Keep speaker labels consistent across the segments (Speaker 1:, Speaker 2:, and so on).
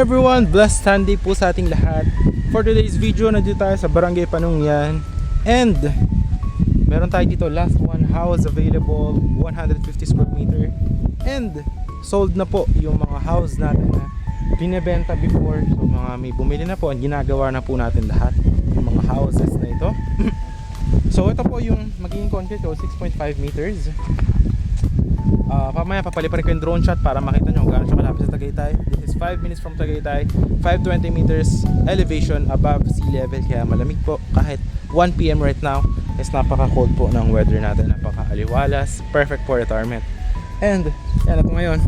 Speaker 1: everyone! Blessed Sunday po sa ating lahat. For today's video, nandito tayo sa Barangay Panungyan. And meron tayo dito last one house available, 150 square meter. And sold na po yung mga house natin na binebenta before. So mga may bumili na po, ginagawa na po natin lahat yung mga houses na ito. So ito po yung magiging concrete ko, 6.5 meters. Pamaya papaliparin ko yung drone shot para makita nyo kung gaano siya kalapit sa Tagaytay. This is 5 minutes from Tagaytay, 520 meters elevation above sea level, kaya malamig po kahit 1 PM right now. Is napaka cold po ng weather natin, napaka aliwalas, perfect for retirement. And yan, ito ngayon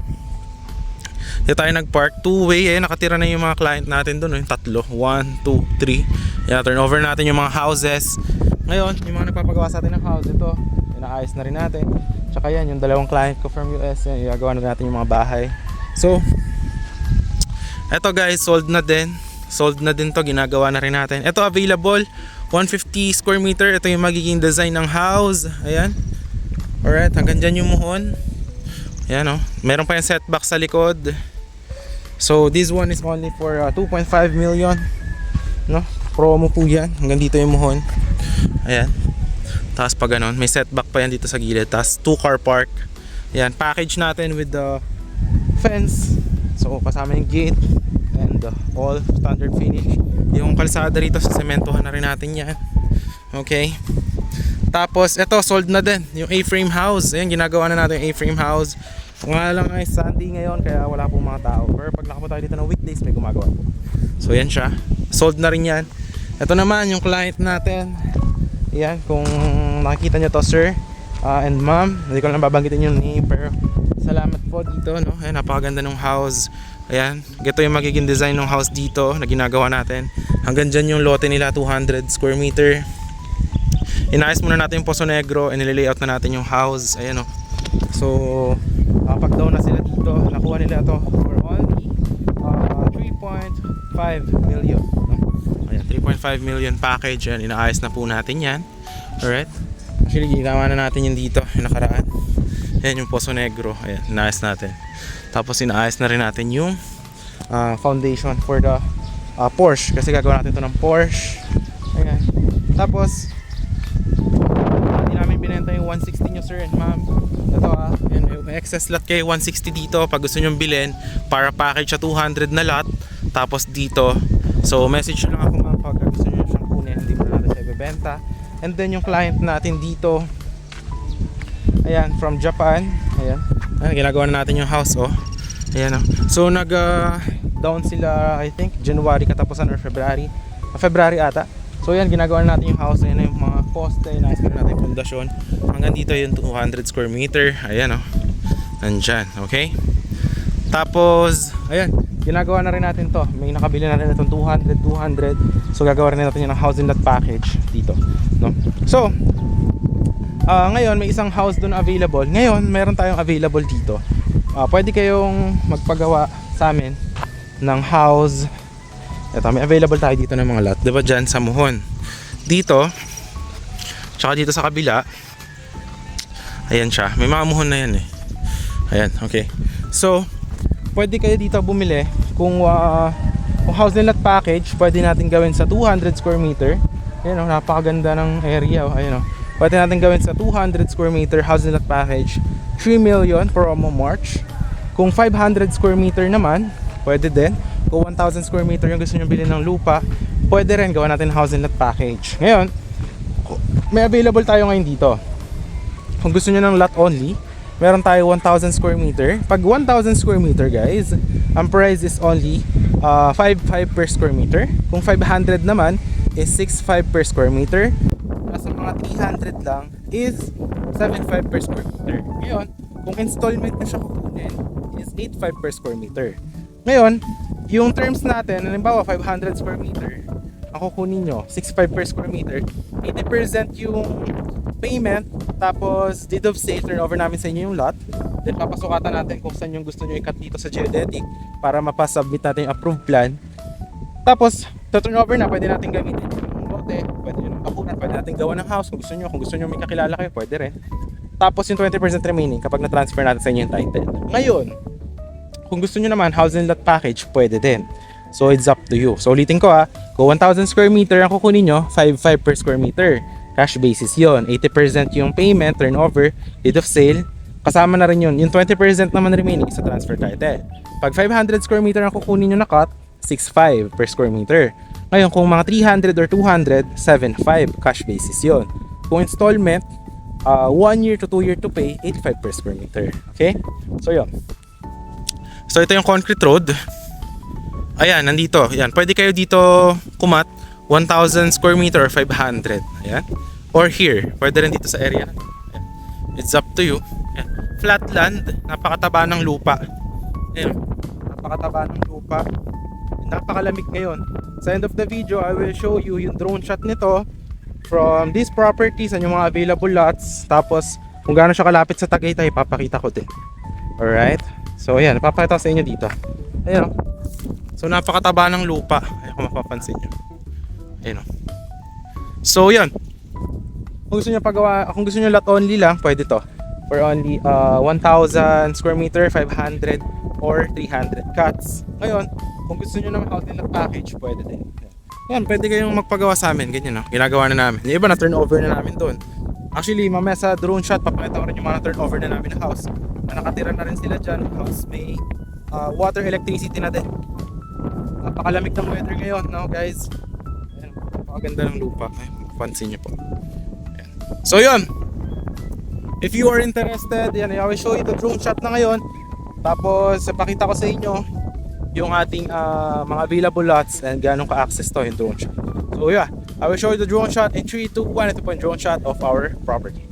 Speaker 1: dito tayo nag-park, two-way. Nakatira na yung mga client natin doon, yung tatlo, 1, 2, 3. Yan, turn over natin yung mga houses. Ngayon, yung mga nagpapagawa sa atin ng house, ito inaayos na rin natin. Tsaka yan, yung dalawang client ko from US, yan, igagawa na natin yung mga bahay. So eto guys, sold na din. Sold na din to, ginagawa na rin natin. Ito available, 150 square meter. Ito yung magiging design ng house. Ayan. Alright, hanggang dyan yung muhon. Ayan o, meron pa yung setback sa likod. So this one is only for 2.5 million, no? Promo po yan, hanggang dito yung muhon. Ayan. Tapos pag ganon, may setback pa yan dito sa gilid. Tapos 2-car park. Ayan, package natin with the fence. So kasama yung gate and all standard finish. Yung kalsada rito sa sementohan na rin natin yan. Okay. Tapos ito, sold na din yung A-frame house. Ayan, ginagawa na natin yung A-frame house. Kung nga lang ay Sunday ngayon, kaya wala pong mga tao. Pero pag nakapunta tayo dito ng weekdays, may gumagawa po. So yan siya, sold na rin yan. Ito naman yung client natin. Ayan, kung nakikita nyo to sir and ma'am, hindi ko lang babanggitin yung name, pero salamat po dito, no? Ayan, napakaganda ng house. Ayan, ito yung magiging design ng house dito na ginagawa natin. Hanggang dyan yung lote nila, 200 square meter. Inaayos muna natin yung Poso Negro and nililayout na natin yung house. Ayan o. So pag down na sila dito, nakuha nila to for only 3.5 million, no? Ayan, 3.5 million package. Ayan, inaayos na po natin yan. Alright. Actually, ginawa na natin yung dito, yung nakaraan. Ayan yung Poso Negro. Ayan, inaayos natin. Tapos inaayos na rin natin yung foundation for the Porsche. Kasi gagawa natin ito ng Porsche. Ayan. Tapos hindi namin binenta yung 160 nyo sir and ma'am. Ito ayan, may excess lot kayo 160 dito. Pag gusto nyo bilhin, para package sa 200 na lot. Tapos dito, so message nyo lang ako ma'am pag gusto nyo siyang kunin. Hindi mo na natin siya ibebenta. And then yung client natin dito, ayan, from Japan. Ayan, ayan, ginagawa na natin yung house oh. Ayan oh. So nag down sila I think January katapusan or February. February ata. So yan, ginagawa na natin yung house. Ayan yung mga poste, naayos na natin yung pundasyon. Hanggang dito yung 200 square meter. Ayan oh, nandyan, okay. Tapos ayan, ginagawa na rin natin to. May nakabili na rin itong 200. So gagawa rin natin yung housing lot package dito, no? So ngayon may isang house doon available. Ngayon meron tayong available dito. Pwede kayong magpagawa sa amin ng house. Ito, may available tayo dito ng mga lot, diba, dyan sa muhon dito, tsaka dito sa kabila. Ayan siya, may mga muhon na yan eh. Ayan, okay. So pwede kayo dito bumili. Kung housing lot package, pwede natin gawin sa 200 square meter. Ayan o, napakaganda ng area o. Ayan o, pwede natin gawin sa 200 square meter housing lot package, 3 million promo March. Kung 500 square meter naman, pwede din. Kung 1,000 square meter yung gusto nyo bilhin ng lupa, pwede rin gawa natin housing lot package. Ngayon, may available tayo ngayon dito. Kung gusto nyo ng lot only, meron tayo 1,000 square meter. Pag 1,000 square meter guys, ang price is only 5.5 per square meter. Kung 500 naman is 6.5 per square meter. Nasa mga 300 lang is 7.5 per square meter. Ngayon, kung installment nyo siya kukunin is 8.5 per square meter. Ngayon, yung terms natin, halimbawa 500 square meter, ang kukunin nyo 6.5 per square meter, 80% yung payment, tapos deed of sale, turnover namin sa inyo yung lot. Then papasukatan natin kung saan yung gusto nyo i-cut dito sa geodetic para mapasubmit natin yung approved plan. Tapos turnover na, pwede natin gamitin yung lote, pwede nyo bakuran, pwede natin gawa ng house kung gusto nyo may kakilala kayo, pwede rin. Tapos yung 20% remaining kapag na-transfer natin sa inyo yung title. Ngayon, kung gusto nyo naman housing lot package, pwede din. So it's up to you. So ulitin ko kung 1,000 square meter ang kukunin nyo, 5,500 per square meter. Cash basis yon. 80% yung payment, turnover, date of sale. Kasama na rin yun. Yung 20% naman remaining sa transfer title. Pag 500 square meter ang kukunin nyo na cut, 6,500 per square meter. Ngayon, kung mga 300 or 200, 7,500 cash basis yon. Kung installment, 1 year to 2 year to pay, 8,500 per square meter. Okay? So yun. So ito yung concrete road. Ayan, nandito. Ayan, pwede kayo dito kumat 1,000 square meter or 500. Ayan. Or here, pwede rin dito sa area. Ayan. It's up to you. Ayan. Flat land, napakataba ng lupa. Ayan. Napakataba ng lupa. Napakalamig ngayon. Sa end of the video, I will show you yung drone shot nito from these properties and yung mga available lots. Tapos, kung gaano siya kalapit sa Tagaytay, papakita ko din. Alright? So, ayan. Napapakita ko sa inyo dito. Ayan. So napakataba ng lupa. Ayan kung mapapansin nyo. Ayan o. So yan. Kung gusto nyo pagawa, kung gusto nyo lot only lang, pwede to. For only 1,000 square meter, 500 or 300 cuts. Ngayon, kung gusto nyo naman house lot package, pwede din. Yan, pwede kayong magpagawa sa amin. Ganyan o. Ginagawa na namin. Yung iba na turnover na namin doon. Actually, mamaya sa drone shot, papakita ko rin yung mga turnover na namin na house. Nakatira na rin sila dyan. House may water, electricity na din. Napakalamig ng weather ngayon, no guys? Ayan, napakaganda ng lupa. Ay, mapansin nyo po. Ayan. So yun, if you are interested, yan, I will show you the drone shot na ngayon. Tapos, pakita ko sa inyo yung ating mga available lots and ganong ka-access to yung drone shot. So yeah, I will show you the drone shot in 3, 2, 1. Ito po yung drone shot of our property.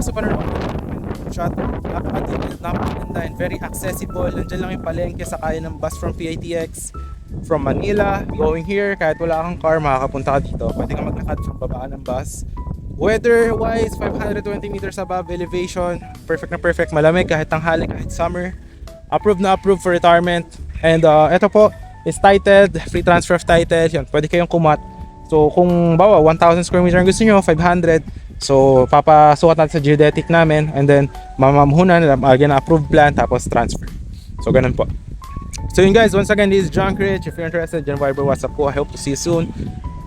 Speaker 1: Sa panonood ng shot, napakaganda and very accessible. Nandiyan lang yung palengke, sakay ng bus from PITX from Manila going here. Kahit wala kang car, makakapunta ka dito. Pwede ka maglakad sa babaan ng bus. Weather wise, 520 meters above elevation, perfect na perfect, malamig kahit tanghali, kahit summer. Approved na approved for retirement. And ito po is titled, free transfer of title. Yan, pwede kayong kumat. So kung bawa 1,000 square meter ang gusto nyo, 500. So papasukat natin sa geodetic namin and then mamamuhunan, again approved plan, tapos transfer. So ganun po. So yun guys, once again, this is John Critch. If you're interested, John Viber, WhatsApp ko. I hope to see you soon.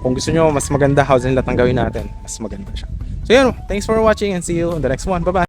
Speaker 1: Kung gusto nyo mas maganda housing lot ang gawin natin, mas maganda siya. So yun, thanks for watching and see you in the next one. Bye bye.